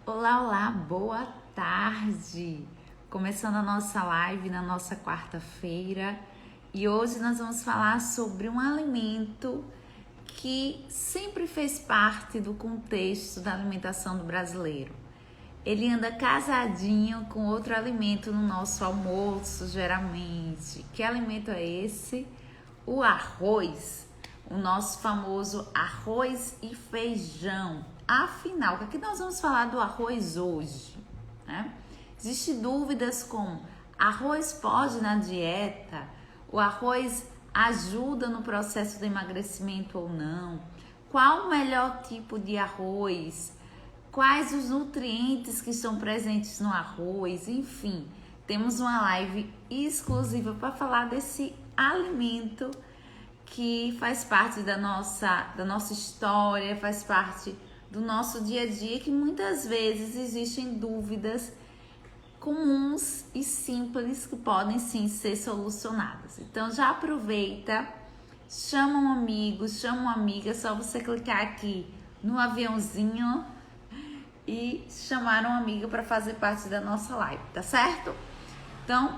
Olá, olá, boa tarde! Começando a nossa live na nossa quarta-feira e hoje nós vamos falar sobre um alimento que sempre fez parte do contexto da alimentação do brasileiro. Ele anda casadinho com outro alimento no nosso almoço, geralmente. Que alimento é esse? O arroz, o nosso famoso arroz e feijão. Afinal, o que é que nós vamos falar do arroz hoje? Né? Existem dúvidas com arroz pode na dieta? O arroz ajuda no processo de emagrecimento ou não? Qual o melhor tipo de arroz? Quais os nutrientes que estão presentes no arroz? Enfim, temos uma live exclusiva para falar desse alimento que faz parte da nossa história, faz parte do nosso dia a dia, que muitas vezes existem dúvidas comuns e simples que podem sim ser solucionadas. Então já aproveita, chama um amigo, chama uma amiga, é só você clicar aqui no aviãozinho e chamar uma amiga para fazer parte da nossa live, tá certo? Então,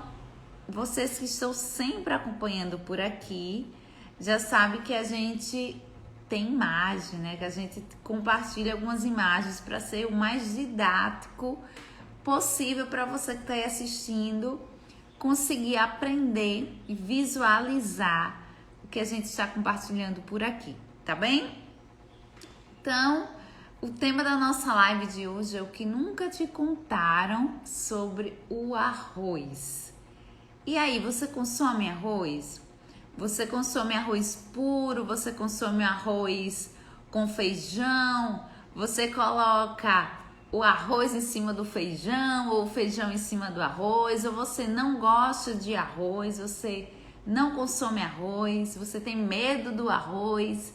vocês que estão sempre acompanhando por aqui, já sabem que a gente tem imagem, né? Que a gente compartilha algumas imagens para ser o mais didático possível para você que está aí assistindo conseguir aprender e visualizar o que a gente está compartilhando por aqui, tá bem? Então, o tema da nossa live de hoje é o que nunca te contaram sobre o arroz. E aí, você consome arroz? Você consome arroz puro? Você consome arroz com feijão? Você coloca o arroz em cima do feijão ou o feijão em cima do arroz? Ou você não gosta de arroz? Você não consome arroz? Você tem medo do arroz?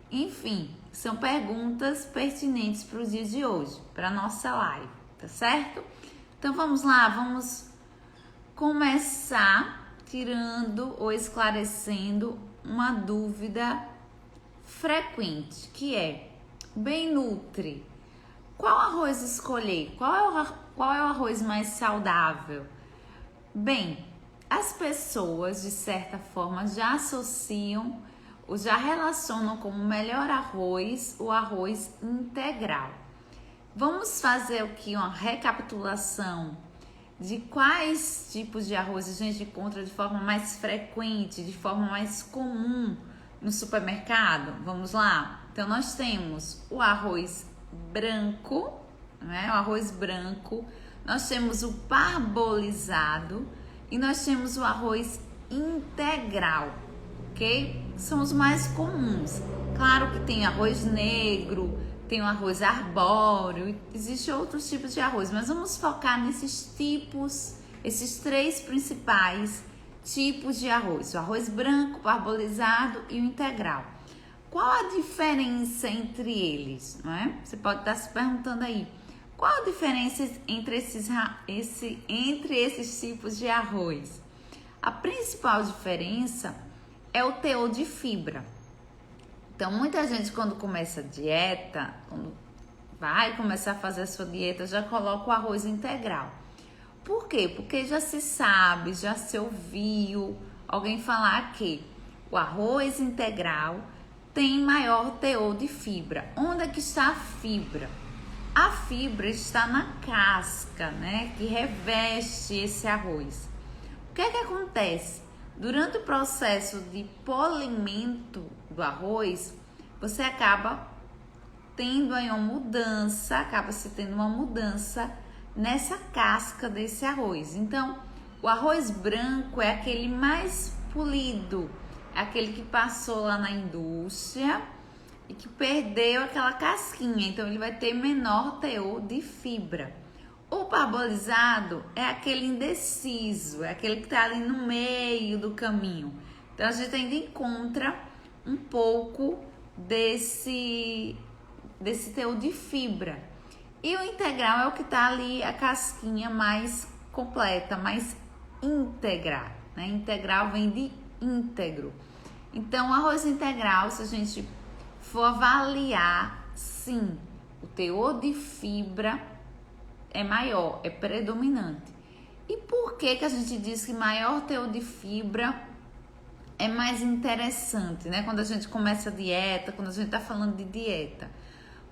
Enfim, são perguntas pertinentes para o dia de hoje, para a nossa live, tá certo? Então vamos lá, vamos começar tirando ou esclarecendo uma dúvida frequente, que é: bem nutri, qual arroz escolher? Qual é o arroz mais saudável? Bem, as pessoas de certa forma já associam ou já relacionam como melhor arroz o arroz integral. Vamos fazer aqui uma recapitulação de quais tipos de arroz a gente encontra de forma mais frequente, de forma mais comum no supermercado. Vamos lá? Então nós temos o arroz branco, né? O arroz branco, nós temos o parbolizado e nós temos o arroz integral, ok? São os mais comuns. Claro que tem arroz negro, tem o arroz arbóreo, existem outros tipos de arroz, mas vamos focar nesses tipos, esses três principais tipos de arroz: o arroz branco, o parbolizado e o integral. Qual a diferença entre eles? Não é? Você pode estar se perguntando aí, qual a diferença entre esses tipos de arroz? A principal diferença é o teor de fibra. Então, muita gente quando começa a dieta, quando vai começar a fazer a sua dieta, já coloca o arroz integral. Por quê? Porque já se sabe, já se ouviu alguém falar que o arroz integral tem maior teor de fibra. Onde é que está a fibra? A fibra está na casca, né, que reveste esse arroz. O que é que acontece? Durante o processo de polimento do arroz, você acaba tendo aí uma mudança, nessa casca desse arroz. Então, o arroz branco é aquele mais polido, é aquele que passou lá na indústria e que perdeu aquela casquinha, então ele vai ter menor teor de fibra. O parbolizado é aquele indeciso, é aquele que está ali no meio do caminho. Então a gente ainda encontra um pouco desse teor de fibra. E o integral é o que está ali, a casquinha mais completa, mais íntegra, né? Integral vem de íntegro. Então o arroz integral, se a gente for avaliar, sim, o teor de fibra é maior, é predominante. E por que a gente diz que maior teor de fibra é mais interessante, né? Quando a gente começa a dieta, quando a gente tá falando de dieta.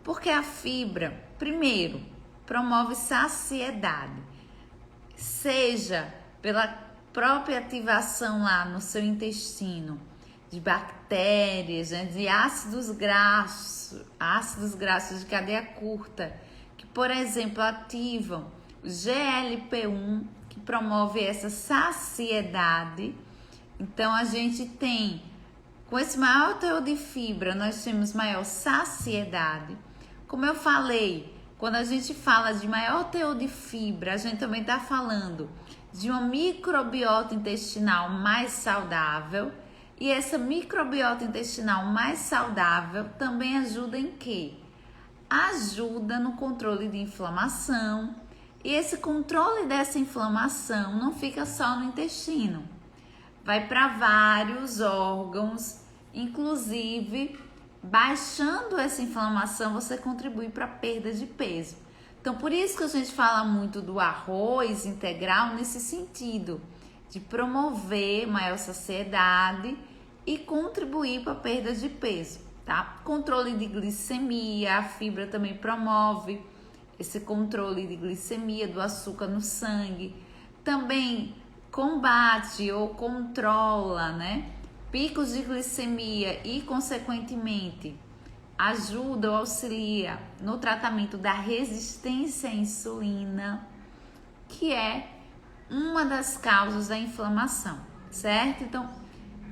Porque a fibra, primeiro, promove saciedade, seja pela própria ativação lá no seu intestino de bactérias, né, de ácidos graxos de cadeia curta, que, por exemplo, ativam o GLP-1, que promove essa saciedade. Então, a gente tem, com esse maior teor de fibra, nós temos maior saciedade. Como eu falei, quando a gente fala de maior teor de fibra, a gente também está falando de uma microbiota intestinal mais saudável. E essa microbiota intestinal mais saudável também ajuda em quê? Ajuda no controle de inflamação. E esse controle dessa inflamação não fica só no intestino. Vai para vários órgãos, inclusive baixando essa inflamação, você contribui para a perda de peso. Então, por isso que a gente fala muito do arroz integral nesse sentido, de promover maior saciedade e contribuir para a perda de peso, tá? Controle de glicemia, a fibra também promove esse controle de glicemia, do açúcar no sangue. Também combate ou controla, né, picos de glicemia e, consequentemente, ajuda ou auxilia no tratamento da resistência à insulina, que é uma das causas da inflamação, certo? Então,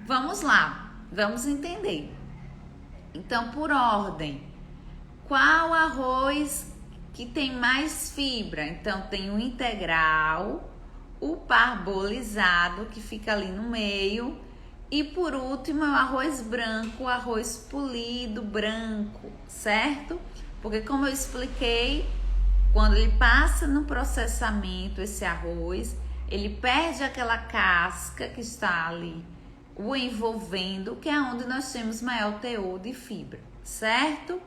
vamos lá, vamos entender. Então, por ordem, qual arroz que tem mais fibra? Então, tem o integral, o parbolizado, que fica ali no meio, e por último é o arroz branco, o arroz polido branco, certo? Porque, como eu expliquei, quando ele passa no processamento, esse arroz, ele perde aquela casca que está ali o envolvendo, que é onde nós temos maior teor de fibra, certo?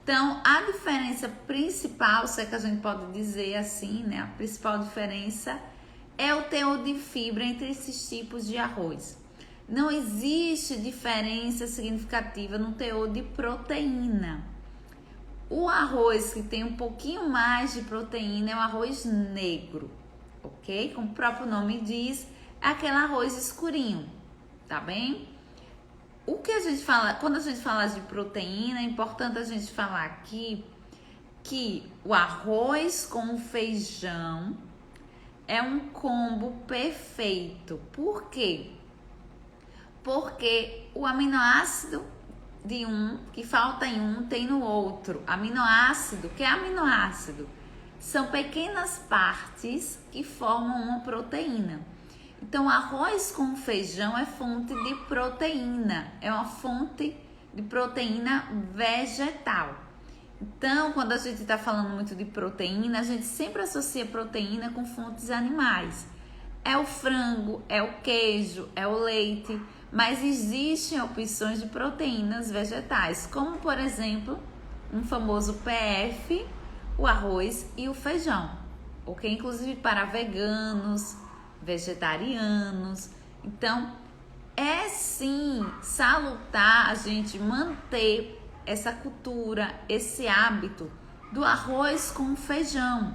Então, a diferença principal, se é que a gente pode dizer assim, né? A principal diferença é o teor de fibra entre esses tipos de arroz. Não existe diferença significativa no teor de proteína. O arroz que tem um pouquinho mais de proteína é o arroz negro, ok? Como o próprio nome diz, é aquele arroz escurinho, tá bem? O que a gente fala, quando a gente fala de proteína, é importante a gente falar aqui que o arroz com o feijão é um combo perfeito. Por quê? Porque o aminoácido de um, que falta em um, tem no outro. Aminoácido, que é aminoácido? São pequenas partes que formam uma proteína. Então, arroz com feijão é fonte de proteína, é uma fonte de proteína vegetal. Então, quando a gente está falando muito de proteína, a gente sempre associa proteína com fontes animais. É o frango, é o queijo, é o leite, mas existem opções de proteínas vegetais, como, por exemplo, um famoso PF, o arroz e o feijão, ok? Inclusive para veganos, vegetarianos. Então, é sim salutar a gente manter essa cultura, esse hábito do arroz com feijão.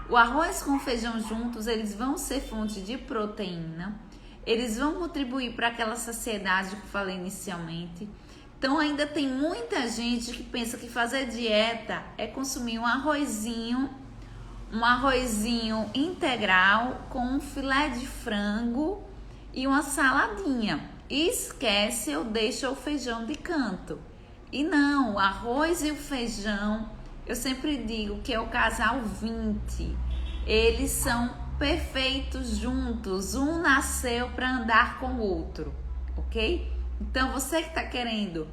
O arroz com feijão juntos, eles vão ser fonte de proteína, eles vão contribuir para aquela saciedade que eu falei inicialmente. Então, ainda tem muita gente que pensa que fazer dieta é consumir um arrozinho integral com um filé de frango e uma saladinha. E esquece ou deixa o feijão de canto. E não, o arroz e o feijão, eu sempre digo que é o casal 20. Eles são perfeitos juntos, um nasceu para andar com o outro, ok? Então, você que está querendo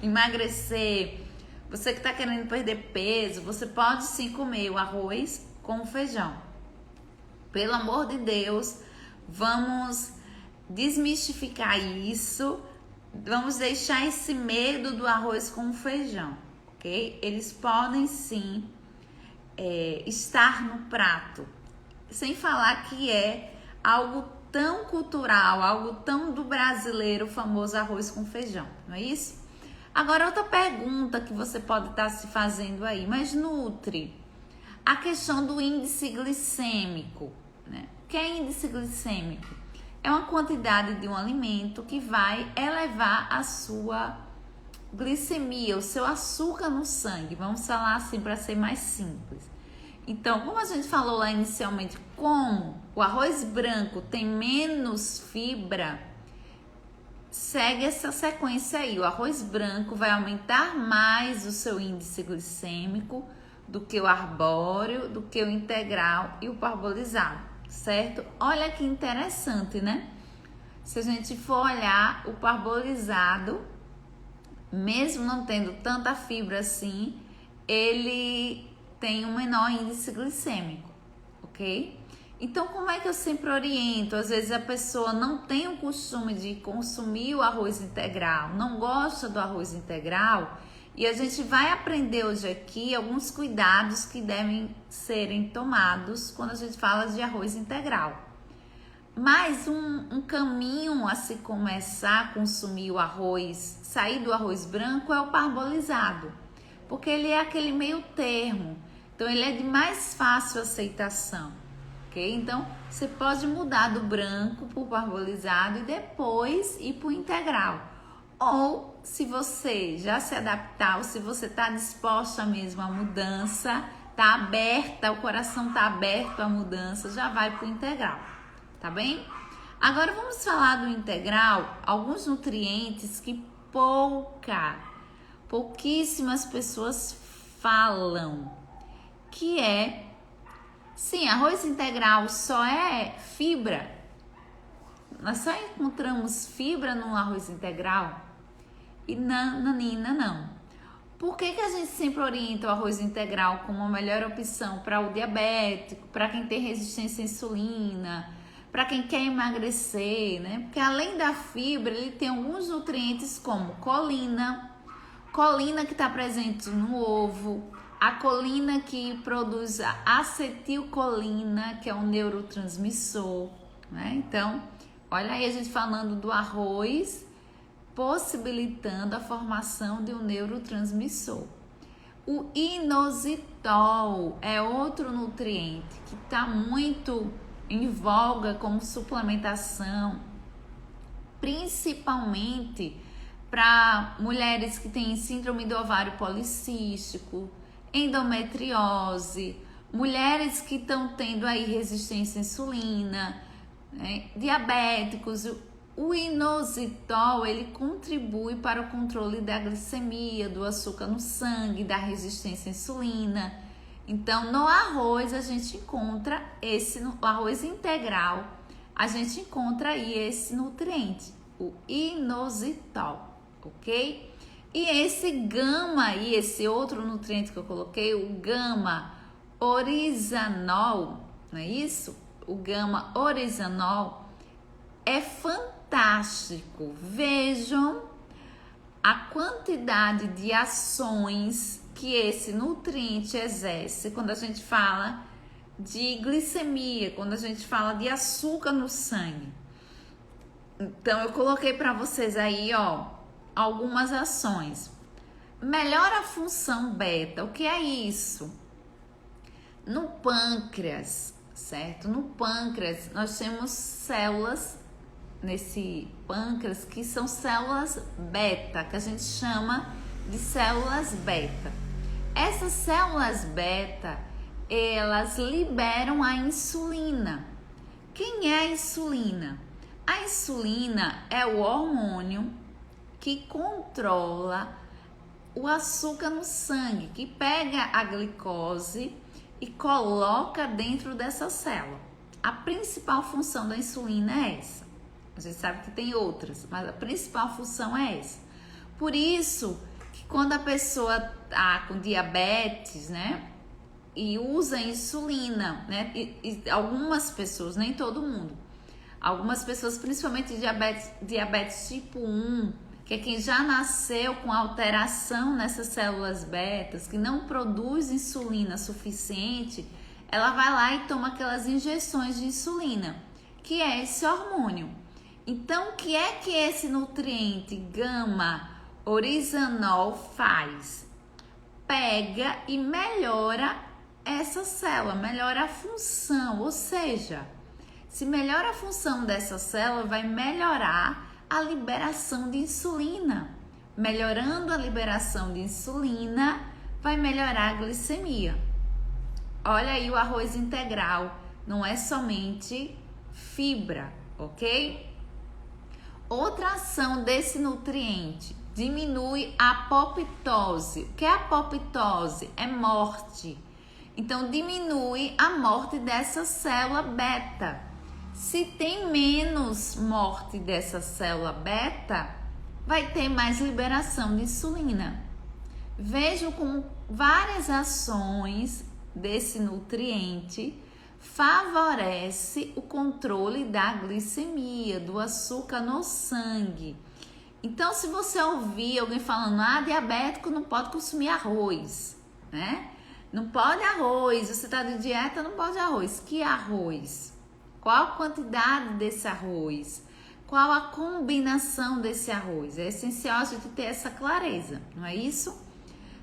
emagrecer, você que está querendo perder peso, você pode sim comer o arroz com o feijão. Pelo amor de Deus, vamos desmistificar isso, vamos deixar esse medo do arroz com o feijão, ok? Eles podem sim estar no prato. Sem falar que é algo tão cultural, algo tão do brasileiro, o famoso arroz com feijão, não é isso? Agora, outra pergunta que você pode estar se fazendo aí, mas Nutri, a questão do índice glicêmico, né? O que é índice glicêmico? É uma quantidade de um alimento que vai elevar a sua glicemia, o seu açúcar no sangue. Vamos falar assim para ser mais simples. Então, como a gente falou lá inicialmente, como o arroz branco tem menos fibra, segue essa sequência aí. O arroz branco vai aumentar mais o seu índice glicêmico do que o arbóreo, do que o integral e o parbolizado, certo? Olha que interessante, né? Se a gente for olhar o parbolizado, mesmo não tendo tanta fibra assim, ele tem um menor índice glicêmico, ok? Então, como é que eu sempre oriento? Às vezes a pessoa não tem o costume de consumir o arroz integral, não gosta do arroz integral, e a gente vai aprender hoje aqui alguns cuidados que devem serem tomados quando a gente fala de arroz integral. Mas um caminho a se começar a consumir o arroz, sair do arroz branco, é o parbolizado, porque ele é aquele meio termo, então ele é de mais fácil aceitação, ok? Então você pode mudar do branco para o parbolizado e depois ir para o integral. Ou se você já se adaptar, ou se você está disposta mesmo à mudança, está aberta, o coração está aberto à mudança, já vai para o integral. Tá bem? Agora vamos falar do integral, alguns nutrientes que pouquíssimas pessoas falam, que é, sim, arroz integral só é fibra. Nós só encontramos fibra no arroz integral e nanina não. Por que a gente sempre orienta o arroz integral como a melhor opção para o diabético, para quem tem resistência à insulina, para quem quer emagrecer, né? Porque além da fibra, ele tem alguns nutrientes como colina que está presente no ovo, a colina que produz a acetilcolina, que é um neurotransmissor, né? Então, olha aí a gente falando do arroz, possibilitando a formação de um neurotransmissor. O inositol é outro nutriente que está muito em voga como suplementação, principalmente para mulheres que têm síndrome do ovário policístico, endometriose, mulheres que estão tendo aí resistência à insulina, né, diabéticos. O inositol, ele contribui para o controle da glicemia, do açúcar no sangue, da resistência à insulina. Então, no arroz a gente encontra no arroz integral, a gente encontra aí esse nutriente, o inositol, ok? E esse gama aí, esse outro nutriente que eu coloquei, o gama orizanol, não é isso? O gama orizanol é fantástico. Vejam a quantidade de ações que esse nutriente exerce quando a gente fala de glicemia, quando a gente fala de açúcar no sangue. Então, eu coloquei para vocês aí, ó, algumas ações. Melhora a função beta. O que é isso? No pâncreas, certo? No pâncreas, nós temos células nesse pâncreas que são células beta, que a gente chama de células beta. Essas células beta, elas liberam a insulina. Quem é a insulina? A insulina é o hormônio que controla o açúcar no sangue, que pega a glicose e coloca dentro dessa célula. A principal função da insulina é essa. A gente sabe que tem outras, mas a principal função é essa. Por isso que quando a pessoa tá com diabetes, né, e usa insulina, né, e algumas pessoas, nem todo mundo, algumas pessoas, principalmente diabetes tipo 1, que é quem já nasceu com alteração nessas células betas, que não produz insulina suficiente, ela vai lá e toma aquelas injeções de insulina, que é esse hormônio. Então, o que é que esse nutriente gama-orizanol faz? Pega e melhora essa célula, melhora a função, ou seja, se melhora a função dessa célula, vai melhorar a liberação de insulina. Melhorando a liberação de insulina, vai melhorar a glicemia. Olha aí o arroz integral, não é somente fibra, ok? Outra ação desse nutriente, diminui a apoptose. O que é apoptose? É morte. Então, diminui a morte dessa célula beta. Se tem menos morte dessa célula beta, vai ter mais liberação de insulina. Vejam como várias ações desse nutriente favorece o controle da glicemia, do açúcar no sangue. Então, se você ouvir alguém falando, diabético não pode consumir arroz, né? Não pode arroz, você está de dieta, não pode arroz. Que arroz? Qual a quantidade desse arroz? Qual a combinação desse arroz? É essencial a gente ter essa clareza, não é isso?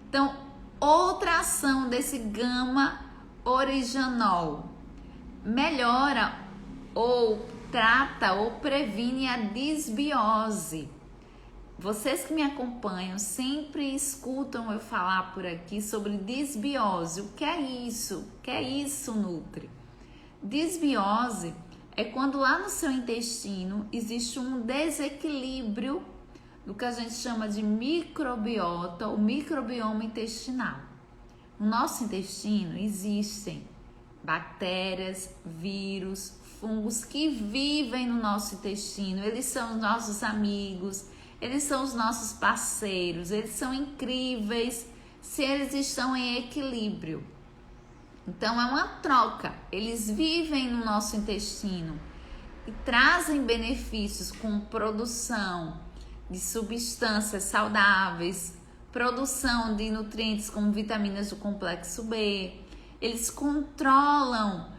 Então, outra ação desse gama-orizanol melhora ou trata ou previne a disbiose. Vocês que me acompanham sempre escutam eu falar por aqui sobre disbiose. O que é isso? O que é isso, Nutri? Disbiose é quando lá no seu intestino existe um desequilíbrio do que a gente chama de microbiota ou microbioma intestinal. No nosso intestino existem bactérias, vírus, fungos que vivem no nosso intestino. Eles são os nossos amigos, eles são os nossos parceiros, eles são incríveis se eles estão em equilíbrio. Então é uma troca, eles vivem no nosso intestino e trazem benefícios com produção de substâncias saudáveis, produção de nutrientes como vitaminas do complexo B, eles controlam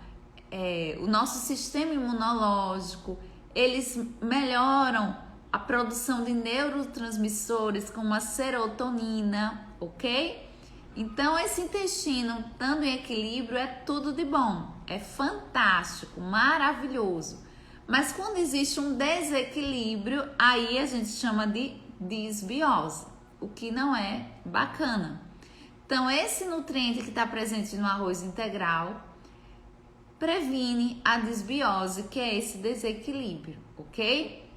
o nosso sistema imunológico, eles melhoram a produção de neurotransmissores como a serotonina, ok? Então, esse intestino, estando em equilíbrio, é tudo de bom, é fantástico, maravilhoso. Mas quando existe um desequilíbrio, aí a gente chama de disbiose, o que não é bacana. Então, esse nutriente que está presente no arroz integral previne a disbiose, que é esse desequilíbrio, ok?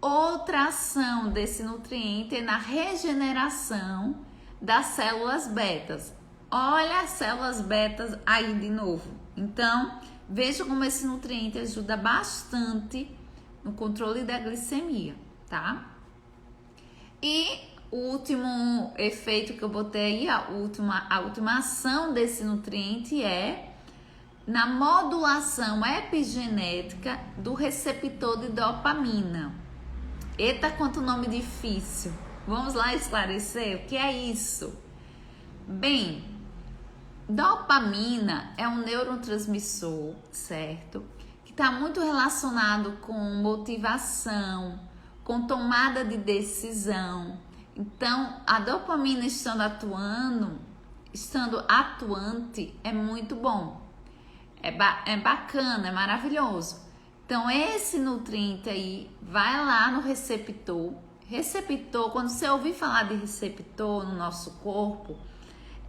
Outra ação desse nutriente é na regeneração das células betas. Olha as células betas aí de novo. Então, veja como esse nutriente ajuda bastante no controle da glicemia, tá? E o último efeito que eu botei aí, a última ação desse nutriente é na modulação epigenética do receptor de dopamina. Eita, quanto nome difícil! Vamos lá esclarecer o que é isso? Bem, dopamina é um neurotransmissor, certo? Que está muito relacionado com motivação, com tomada de decisão. Então, a dopamina estando atuante, é muito bom. É bacana, é maravilhoso. Então, esse nutriente aí vai lá no receptor. Receptor, quando você ouvir falar de receptor no nosso corpo,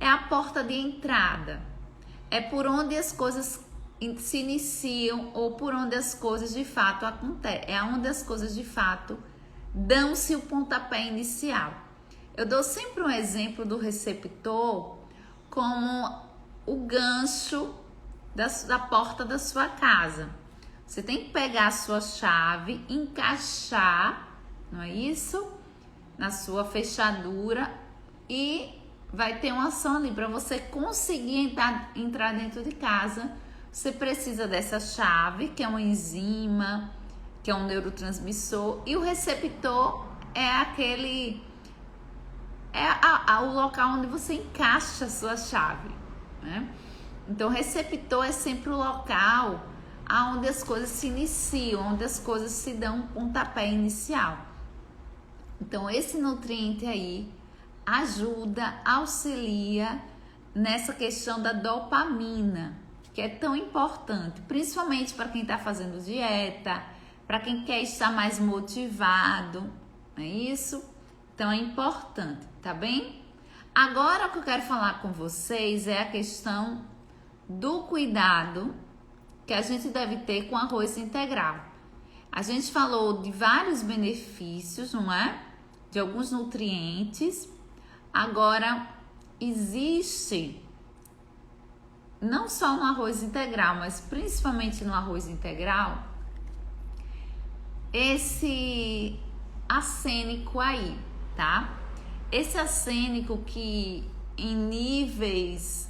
é a porta de entrada. É por onde as coisas se iniciam ou por onde as coisas de fato acontecem. É onde as coisas de fato dão-se o pontapé inicial. Eu dou sempre um exemplo do receptor como o gancho da porta da sua casa. Você tem que pegar a sua chave, encaixar, não é isso? Na sua fechadura e vai ter uma ação ali. Para você conseguir entrar dentro de casa, você precisa dessa chave, que é uma enzima, que é um neurotransmissor, e o receptor é aquele... o local onde você encaixa a sua chave, né? Então, receptor é sempre o local onde as coisas se iniciam, onde as coisas se dão um pontapé inicial. Então, esse nutriente aí ajuda, auxilia nessa questão da dopamina, que é tão importante, principalmente para quem está fazendo dieta, para quem quer estar mais motivado, não é isso? Então, é importante, tá bem? Agora, o que eu quero falar com vocês é a questão do cuidado que a gente deve ter com arroz integral. A gente falou de vários benefícios, não é? De alguns nutrientes. Agora, existe, não só no arroz integral, mas principalmente no arroz integral, esse arsênico aí, tá? Esse arsênico que em níveis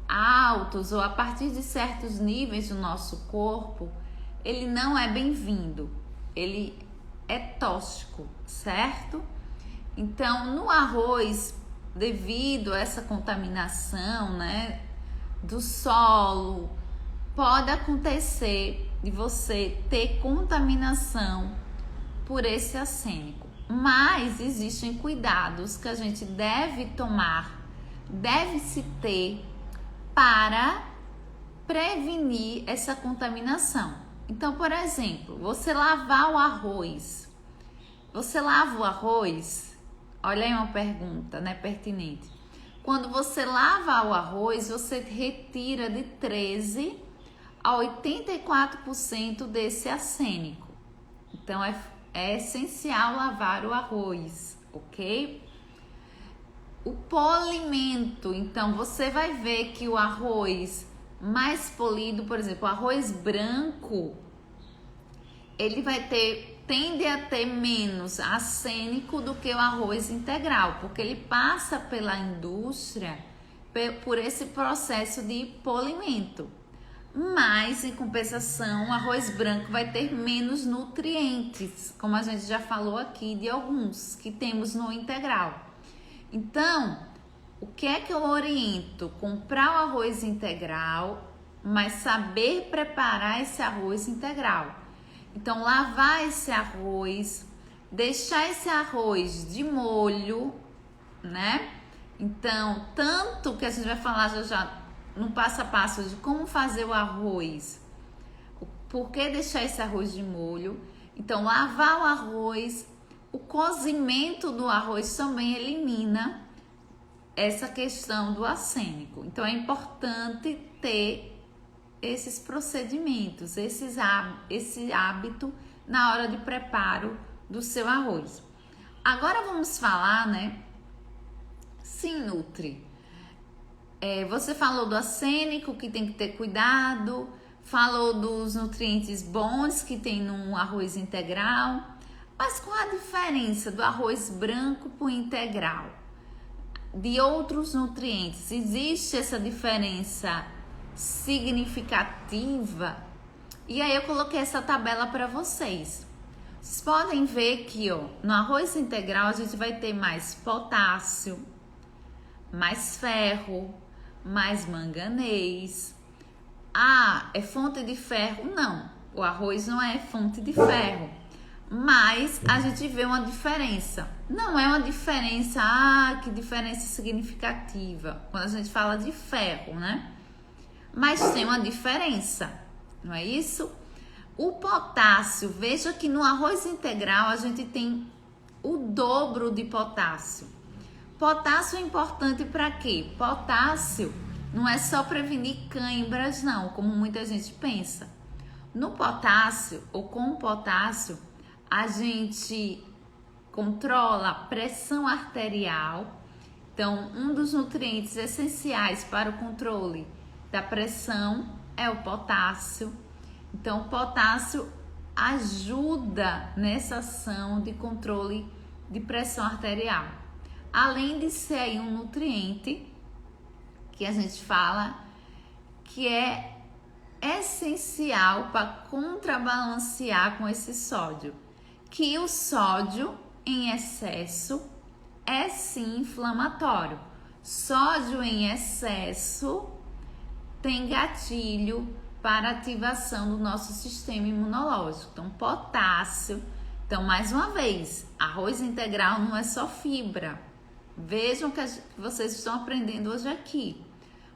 altos ou a partir de certos níveis do nosso corpo, ele não é bem-vindo, ele é tóxico, certo? Então, no arroz, devido a essa contaminação, né, do solo, pode acontecer de você ter contaminação por esse arsênico. Mas existem cuidados que a gente deve tomar, deve-se ter para prevenir essa contaminação. Então, por exemplo, você lavar o arroz. Você lava o arroz? Olha aí uma pergunta, né, pertinente. Quando você lava o arroz, você retira de 13 a 84% desse arsênico. Então, é essencial lavar o arroz, ok? O polimento, então você vai ver que o arroz mais polido, por exemplo, o arroz branco, ele tende a ter menos arsênico do que o arroz integral, porque ele passa pela indústria por esse processo de polimento. Mas, em compensação, o arroz branco vai ter menos nutrientes, como a gente já falou aqui de alguns que temos no integral. Então, o que é que eu oriento? Comprar o arroz integral, mas saber preparar esse arroz integral. Então, lavar esse arroz, deixar esse arroz de molho, né? Então, tanto que a gente vai falar já no passo a passo de como fazer o arroz. Por que deixar esse arroz de molho? Então, lavar o arroz. O cozimento do arroz também elimina essa questão do arsênico. Então, é importante ter esses procedimentos, esse hábito na hora de preparo do seu arroz. Agora vamos falar, né? Sim, Nutri. Você falou do arsênico, que tem que ter cuidado, falou dos nutrientes bons que tem no arroz integral. Mas qual a diferença do arroz branco para o integral? De outros nutrientes, existe essa diferença significativa? E aí eu coloquei essa tabela para vocês. Vocês podem ver que no arroz integral a gente vai ter mais potássio, mais ferro, mais manganês. É fonte de ferro? Não, o arroz não é fonte de ferro. Mas a gente vê uma diferença. Não é uma diferença, que diferença significativa, quando a gente fala de ferro, né? Mas tem uma diferença, não é isso? O potássio, veja que no arroz integral a gente tem o dobro de potássio. Potássio é importante para quê? Potássio não é só prevenir cãibras, não, como muita gente pensa. No potássio, ou com potássio, a gente controla a pressão arterial. Então, um dos nutrientes essenciais para o controle da pressão é o potássio. Então, o potássio ajuda nessa ação de controle de pressão arterial. Além de ser aí um nutriente que a gente fala que é essencial para contrabalancear com esse sódio. Que o sódio em excesso é sim inflamatório. Sódio em excesso tem gatilho para ativação do nosso sistema imunológico. Então, potássio. Então, mais uma vez, arroz integral não é só fibra. Vejam que vocês estão aprendendo hoje aqui.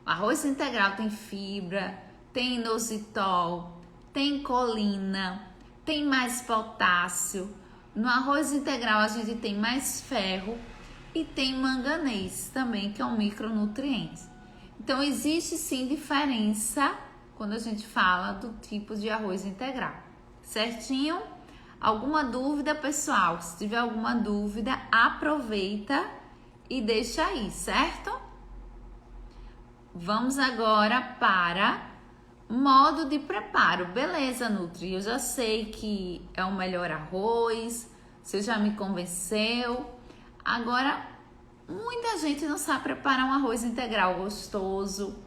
O arroz integral tem fibra, tem inositol, tem colina, tem mais potássio. No arroz integral a gente tem mais ferro e tem manganês também, que é um micronutriente. Então, existe sim diferença quando a gente fala do tipo de arroz integral. Certinho? Alguma dúvida, pessoal? Se tiver alguma dúvida, aproveita e deixa aí, certo? Vamos agora para modo de preparo. Beleza, Nutri? Eu já sei que é o melhor arroz, você já me convenceu. Agora, muita gente não sabe preparar um arroz integral gostoso.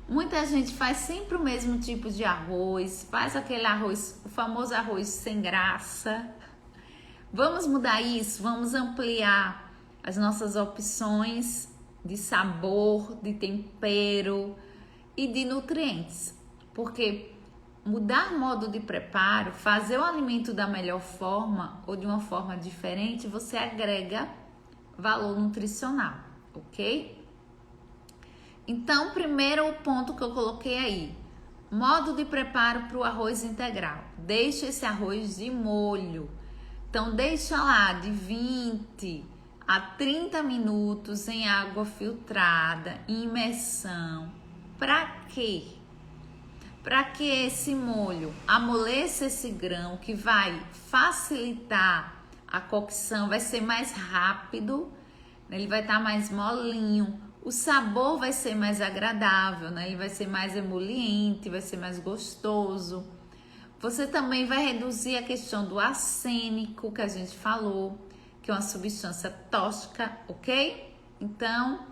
Muita gente faz sempre o mesmo tipo de arroz, faz aquele arroz, o famoso arroz sem graça. Vamos mudar isso, vamos ampliar as nossas opções de sabor, de tempero e de nutrientes. Porque mudar modo de preparo, fazer o alimento da melhor forma ou de uma forma diferente, você agrega valor nutricional, ok? Então, primeiro o ponto que eu coloquei aí, modo de preparo para o arroz integral. Deixa esse arroz de molho. Então, deixa lá de 20 a 30 minutos em água filtrada, em imersão. Para quê? Para que esse molho amoleça esse grão, que vai facilitar a cocção, vai ser mais rápido, né? Ele vai estar mais molinho. O sabor vai ser mais agradável, né? Ele vai ser mais emoliente, vai ser mais gostoso. Você também vai reduzir a questão do arsênico que a gente falou, que é uma substância tóxica, ok? Então,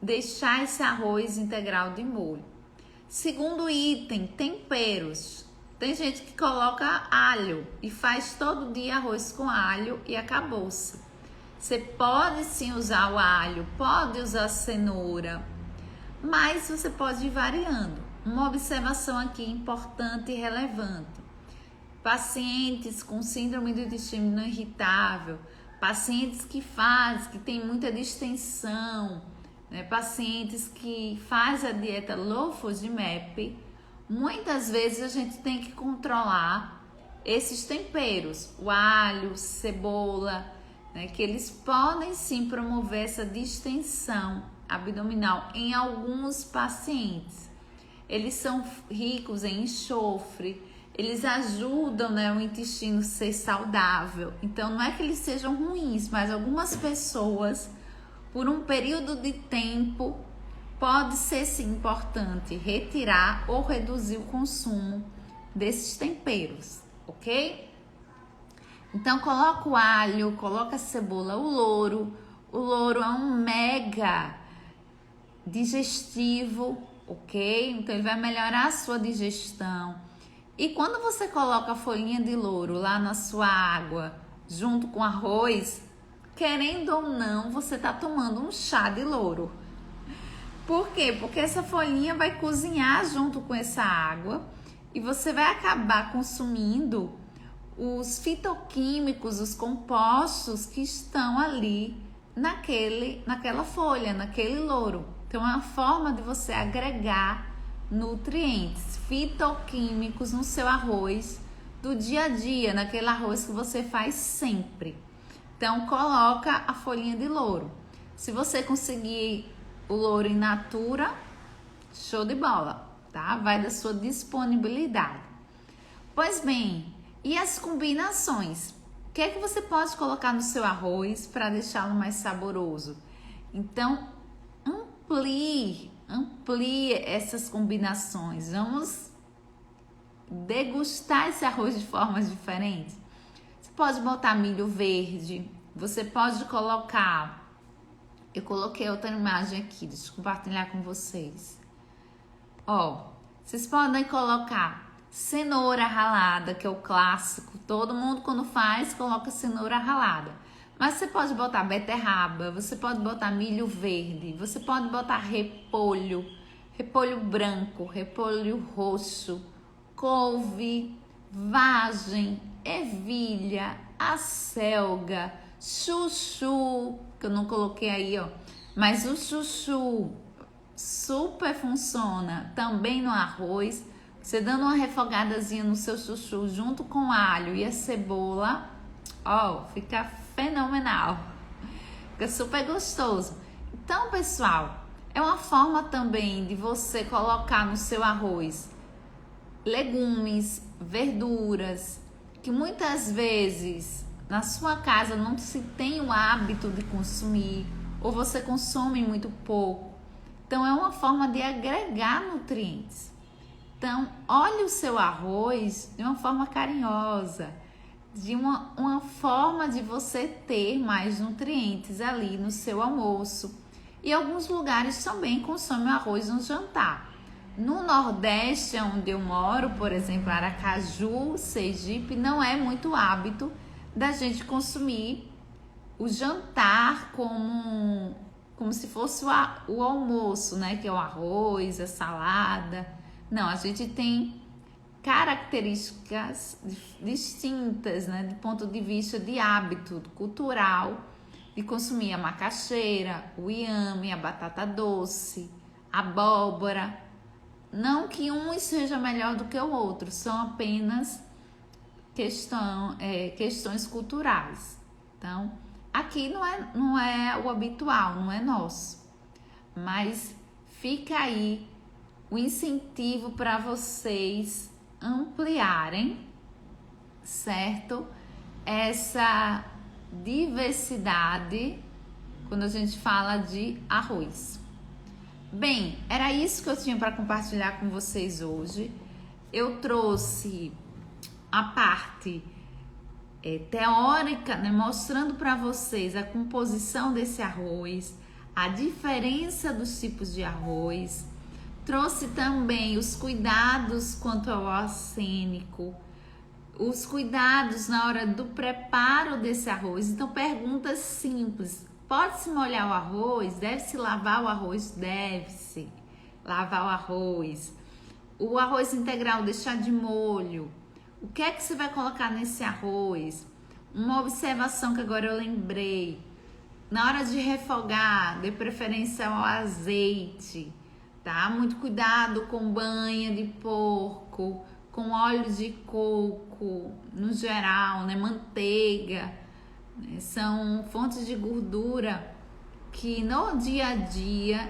deixar esse arroz integral de molho. Segundo item, temperos. Tem gente que coloca alho e faz todo dia arroz com alho e acabou-se. Você pode sim usar o alho, pode usar cenoura, mas você pode ir variando. Uma observação aqui importante e relevante. Pacientes com síndrome do intestino irritável, pacientes que têm muita distensão, né? Pacientes que fazem a dieta low FODMAP, muitas vezes a gente tem que controlar esses temperos, o alho, cebola, né, que eles podem sim promover essa distensão abdominal em alguns pacientes. Eles são ricos em enxofre, eles ajudam, né, o intestino a ser saudável. Então, não é que eles sejam ruins, mas algumas pessoas, por um período de tempo, pode ser sim importante retirar ou reduzir o consumo desses temperos, ok? Então, coloca o alho, coloca a cebola, o louro. O louro é um mega digestivo, ok? Então, ele vai melhorar a sua digestão. E quando você coloca a folhinha de louro lá na sua água, junto com arroz, querendo ou não, você tá tomando um chá de louro. Por quê? Porque essa folhinha vai cozinhar junto com essa água e você vai acabar consumindo os fitoquímicos, os compostos que estão ali naquela folha, naquele louro. Então, é uma forma de você agregar nutrientes, fitoquímicos no seu arroz do dia a dia, naquele arroz que você faz sempre. Então, coloca a folhinha de louro. Se você conseguir o louro in natura, show de bola, tá? Vai da sua disponibilidade. Pois bem, e as combinações? O que é que você pode colocar no seu arroz para deixá-lo mais saboroso? Então, amplie essas combinações. Vamos degustar esse arroz de formas diferentes. Você pode botar milho verde, você pode colocar... Eu coloquei outra imagem aqui, deixa eu compartilhar com vocês. Ó, vocês podem colocar cenoura ralada, que é o clássico. Todo mundo quando faz, coloca cenoura ralada. Mas você pode botar beterraba, você pode botar milho verde, você pode botar repolho, repolho branco, repolho roxo, couve, vagem, ervilha, acelga, chuchu, que eu não coloquei aí, ó. Mas o chuchu super funciona também no arroz. Você dando uma refogadazinha no seu chuchu junto com o alho e a cebola, ó, fica fenomenal. Fica super gostoso. Então, pessoal, é uma forma também de você colocar no seu arroz legumes, verduras, que muitas vezes na sua casa não se tem o hábito de consumir, ou você consome muito pouco. Então, é uma forma de agregar nutrientes. Então, olhe o seu arroz de uma forma carinhosa, de uma forma de você ter mais nutrientes ali no seu almoço. E alguns lugares também consomem arroz no jantar. No Nordeste, onde eu moro, por exemplo, Aracaju, Sergipe, não é muito hábito da gente consumir o jantar como se fosse o almoço, né? Que é o arroz, a salada. Não, a gente tem características distintas, né? Do ponto de vista de hábito cultural, de consumir a macaxeira, o inhame, a batata doce, a abóbora. Não que um seja melhor do que o outro, são apenas questões culturais. Então, aqui não é o habitual, não é nosso. Mas fica aí o incentivo para vocês ampliarem, certo? Essa diversidade quando a gente fala de arroz. Bem, era isso que eu tinha para compartilhar com vocês hoje. Eu trouxe a parte teórica, né, mostrando para vocês a composição desse arroz, a diferença dos tipos de arroz. Trouxe também os cuidados quanto ao arsênico, os cuidados na hora do preparo desse arroz. Então, perguntas simples. Pode-se molhar o arroz? Deve-se lavar o arroz? Deve-se lavar o arroz. O arroz integral deixar de molho. O que é que você vai colocar nesse arroz? Uma observação que agora eu lembrei. Na hora de refogar, dê preferência ao azeite, tá? Muito cuidado com banha de porco, com óleo de coco, no geral, né? Manteiga. São fontes de gordura que no dia a dia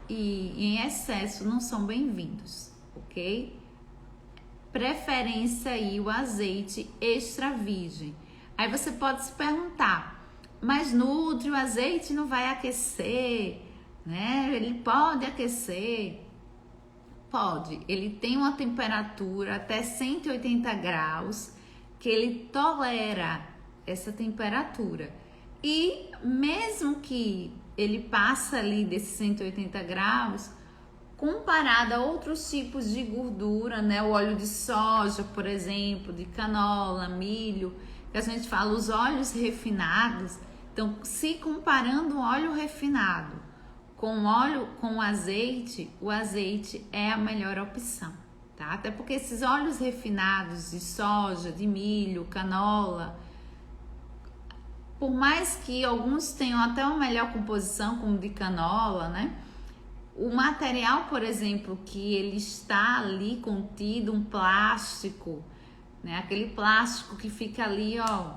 e em excesso não são bem-vindos, ok? Preferência aí o azeite extra virgem. Aí você pode se perguntar, mas nutre, o azeite não vai aquecer, né? Ele pode aquecer? Pode. Ele tem uma temperatura até 180 graus que ele tolera essa temperatura. E mesmo que ele passa ali desses 180 graus, comparado a outros tipos de gordura, né? O óleo de soja, por exemplo, de canola, milho, que a gente fala os óleos refinados. Então, se comparando o óleo refinado com azeite, o azeite é a melhor opção, tá? Até porque esses óleos refinados de soja, de milho, canola, por mais que alguns tenham até uma melhor composição, como de canola, né? O material, por exemplo, que ele está ali contido, um plástico, né? Aquele plástico que fica ali, ó,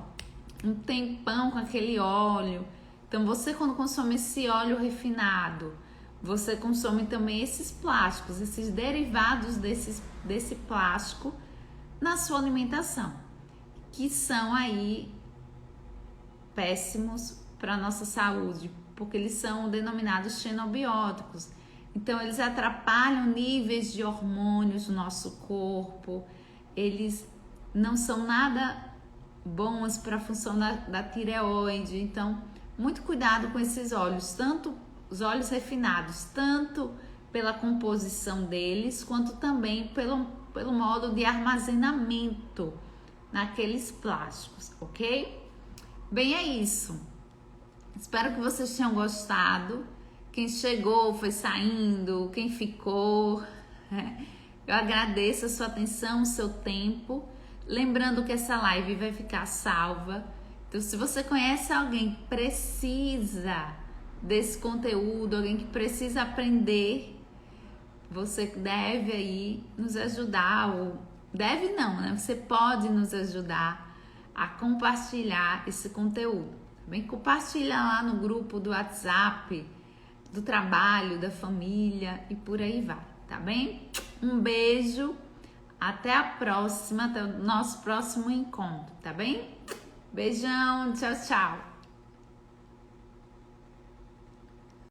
um tempão com aquele óleo. Então, você quando consome esse óleo refinado, você consome também esses plásticos, esses derivados desse plástico na sua alimentação, que são aí péssimos para a nossa saúde, porque eles são denominados xenobióticos. Então, eles atrapalham níveis de hormônios no nosso corpo, eles não são nada bons para a função da tireoide. Então, muito cuidado com esses óleos, tanto os óleos refinados, tanto pela composição deles, quanto também pelo modo de armazenamento naqueles plásticos, ok? Bem, é isso. Espero que vocês tenham gostado. Quem chegou, foi saindo, quem ficou. Eu agradeço a sua atenção, o seu tempo. Lembrando que essa live vai ficar salva. Então, se você conhece alguém que precisa desse conteúdo, alguém que precisa aprender, você deve aí nos ajudar, ou deve não, né? Você pode nos ajudar a compartilhar esse conteúdo. Também compartilha lá no grupo do WhatsApp, do trabalho, da família e por aí vai, tá bem? Um beijo, até a próxima, até o nosso próximo encontro, tá bem? Beijão, tchau, tchau!